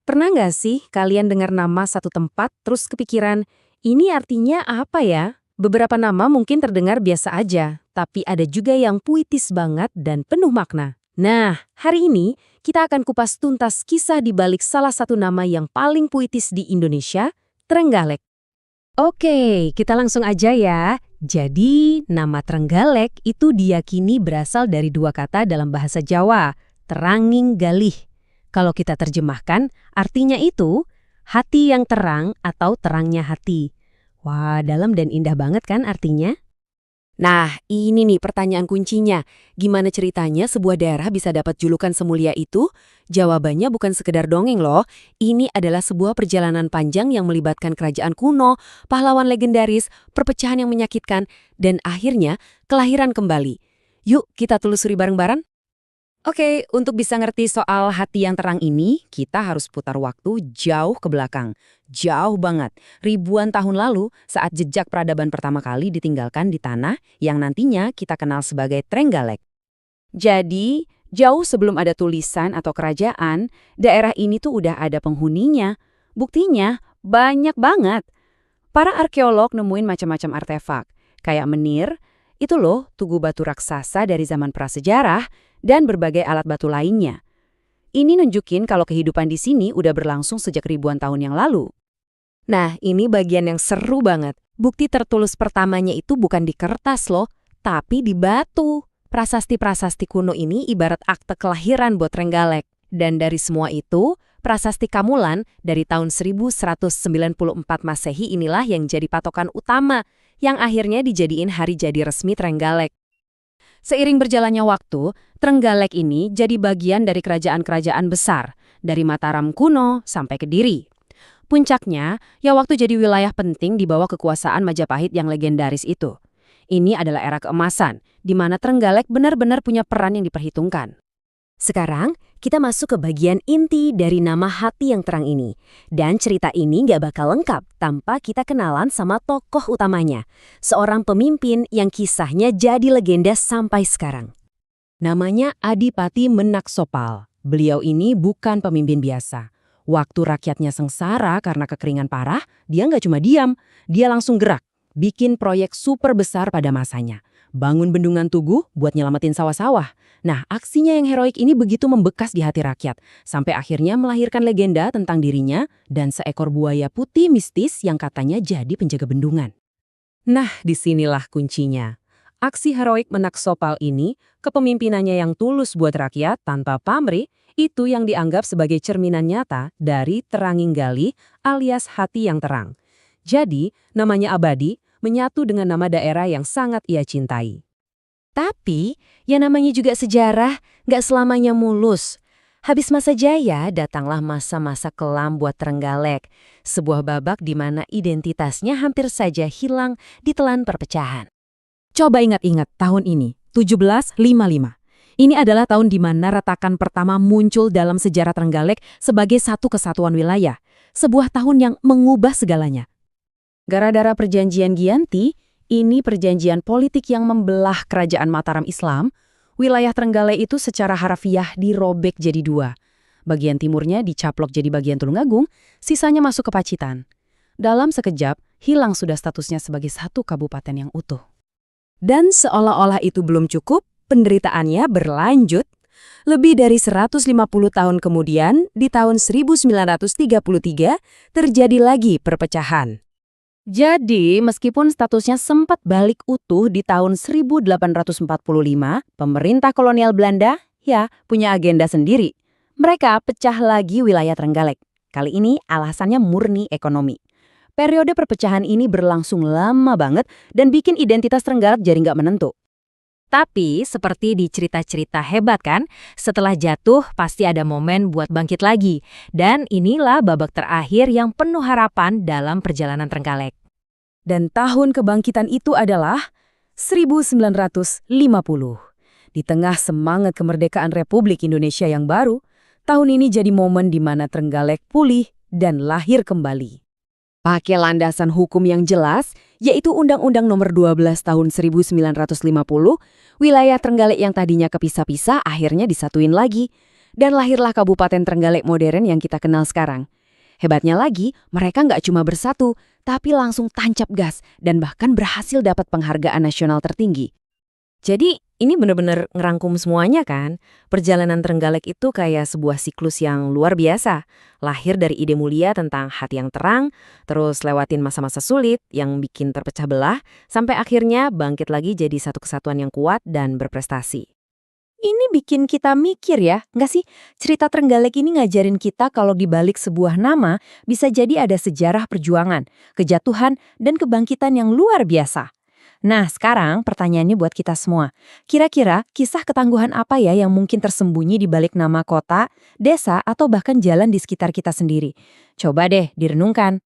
Pernah nggak sih kalian dengar nama satu tempat terus kepikiran, ini artinya apa ya? Beberapa nama mungkin terdengar biasa aja, tapi ada juga yang puitis banget dan penuh makna. Nah, hari ini kita akan kupas tuntas kisah di balik salah satu nama yang paling puitis di Indonesia, Trenggalek. Oke, kita langsung aja ya. Jadi, nama Trenggalek itu diyakini berasal dari dua kata dalam bahasa Jawa, teranging galih. Kalau kita terjemahkan, artinya itu hati yang terang atau terangnya hati. Wah, dalam dan indah banget kan artinya? Nah, ini nih pertanyaan kuncinya. Gimana ceritanya sebuah daerah bisa dapat julukan semulia itu? Jawabannya bukan sekedar dongeng loh. Ini adalah sebuah perjalanan panjang yang melibatkan kerajaan kuno, pahlawan legendaris, perpecahan yang menyakitkan, dan akhirnya kelahiran kembali. Yuk kita telusuri bareng-bareng. Oke, untuk bisa ngerti soal hati yang terang ini, kita harus putar waktu jauh ke belakang. Jauh banget, ribuan tahun lalu saat jejak peradaban pertama kali ditinggalkan di tanah yang nantinya kita kenal sebagai Trenggalek. Jadi, jauh sebelum ada tulisan atau kerajaan, daerah ini tuh udah ada penghuninya. Buktinya, banyak banget. Para arkeolog nemuin macam-macam artefak, kayak menir, itu loh tugu batu raksasa dari zaman prasejarah, dan berbagai alat batu lainnya. Ini nunjukin kalau kehidupan di sini udah berlangsung sejak ribuan tahun yang lalu. Nah, ini bagian yang seru banget. Bukti tertulis pertamanya itu bukan di kertas loh, tapi di batu. Prasasti-prasasti kuno ini ibarat akte kelahiran buat Trenggalek. Dan dari semua itu, prasasti Kamulan dari tahun 1194 Masehi inilah yang jadi patokan utama, yang akhirnya dijadiin hari jadi resmi Trenggalek. Seiring berjalannya waktu, Trenggalek ini jadi bagian dari kerajaan-kerajaan besar, dari Mataram kuno sampai Kediri. Puncaknya, ya waktu jadi wilayah penting di bawah kekuasaan Majapahit yang legendaris itu. Ini adalah era keemasan, di mana Trenggalek benar-benar punya peran yang diperhitungkan. Sekarang, kita masuk ke bagian inti dari nama hati yang terang ini. Dan cerita ini nggak bakal lengkap tanpa kita kenalan sama tokoh utamanya. Seorang pemimpin yang kisahnya jadi legenda sampai sekarang. Namanya Adipati Menaksopal. Beliau ini bukan pemimpin biasa. Waktu rakyatnya sengsara karena kekeringan parah, dia nggak cuma diam, dia langsung gerak. Bikin proyek super besar pada masanya. Bangun bendungan Tugu buat nyelamatin sawah-sawah. Nah, aksinya yang heroik ini begitu membekas di hati rakyat, sampai akhirnya melahirkan legenda tentang dirinya dan seekor buaya putih mistis yang katanya jadi penjaga bendungan. Nah, disinilah kuncinya. Aksi heroik Menaksopal ini, kepemimpinannya yang tulus buat rakyat tanpa pamrih, itu yang dianggap sebagai cerminan nyata dari Teranginggali alias hati yang terang. Jadi, namanya abadi, menyatu dengan nama daerah yang sangat ia cintai. Tapi, yang namanya juga sejarah, nggak selamanya mulus. Habis masa jaya, datanglah masa-masa kelam buat Trenggalek. Sebuah babak di mana identitasnya hampir saja hilang ditelan perpecahan. Coba ingat-ingat tahun ini, 1755. Ini adalah tahun di mana retakan pertama muncul dalam sejarah Trenggalek sebagai satu kesatuan wilayah. Sebuah tahun yang mengubah segalanya. Gara-gara perjanjian Giyanti, ini perjanjian politik yang membelah kerajaan Mataram Islam, wilayah Trenggalek itu secara harafiah dirobek jadi dua. Bagian timurnya dicaplok jadi bagian Tulungagung, sisanya masuk ke Pacitan. Dalam sekejap, hilang sudah statusnya sebagai satu kabupaten yang utuh. Dan seolah-olah itu belum cukup, penderitaannya berlanjut. Lebih dari 150 tahun kemudian, di tahun 1933, terjadi lagi perpecahan. Jadi, meskipun statusnya sempat balik utuh di tahun 1845, pemerintah kolonial Belanda, ya, punya agenda sendiri. Mereka pecah lagi wilayah Trenggalek. Kali ini alasannya murni ekonomi. Periode perpecahan ini berlangsung lama banget dan bikin identitas Trenggalek jadi nggak menentu. Tapi, seperti di cerita-cerita hebat kan, setelah jatuh pasti ada momen buat bangkit lagi. Dan inilah babak terakhir yang penuh harapan dalam perjalanan Trenggalek. Dan tahun kebangkitan itu adalah 1950. Di tengah semangat kemerdekaan Republik Indonesia yang baru, tahun ini jadi momen di mana Trenggalek pulih dan lahir kembali. Pakai landasan hukum yang jelas, yaitu Undang-Undang Nomor 12 Tahun 1950, wilayah Trenggalek yang tadinya kepisah-pisah akhirnya disatuin lagi. Dan lahirlah Kabupaten Trenggalek modern yang kita kenal sekarang. Hebatnya lagi, mereka nggak cuma bersatu, tapi langsung tancap gas dan bahkan berhasil dapat penghargaan nasional tertinggi. Jadi ini benar-benar ngerangkum semuanya kan? Perjalanan Trenggalek itu kayak sebuah siklus yang luar biasa. Lahir dari ide mulia tentang hati yang terang, terus lewatin masa-masa sulit yang bikin terpecah belah, sampai akhirnya bangkit lagi jadi satu kesatuan yang kuat dan berprestasi. Ini bikin kita mikir ya, nggak sih? Cerita Trenggalek ini ngajarin kita kalau di balik sebuah nama bisa jadi ada sejarah perjuangan, kejatuhan, dan kebangkitan yang luar biasa. Nah, sekarang pertanyaannya buat kita semua. Kira-kira kisah ketangguhan apa ya yang mungkin tersembunyi di balik nama kota, desa, atau bahkan jalan di sekitar kita sendiri? Coba deh direnungkan.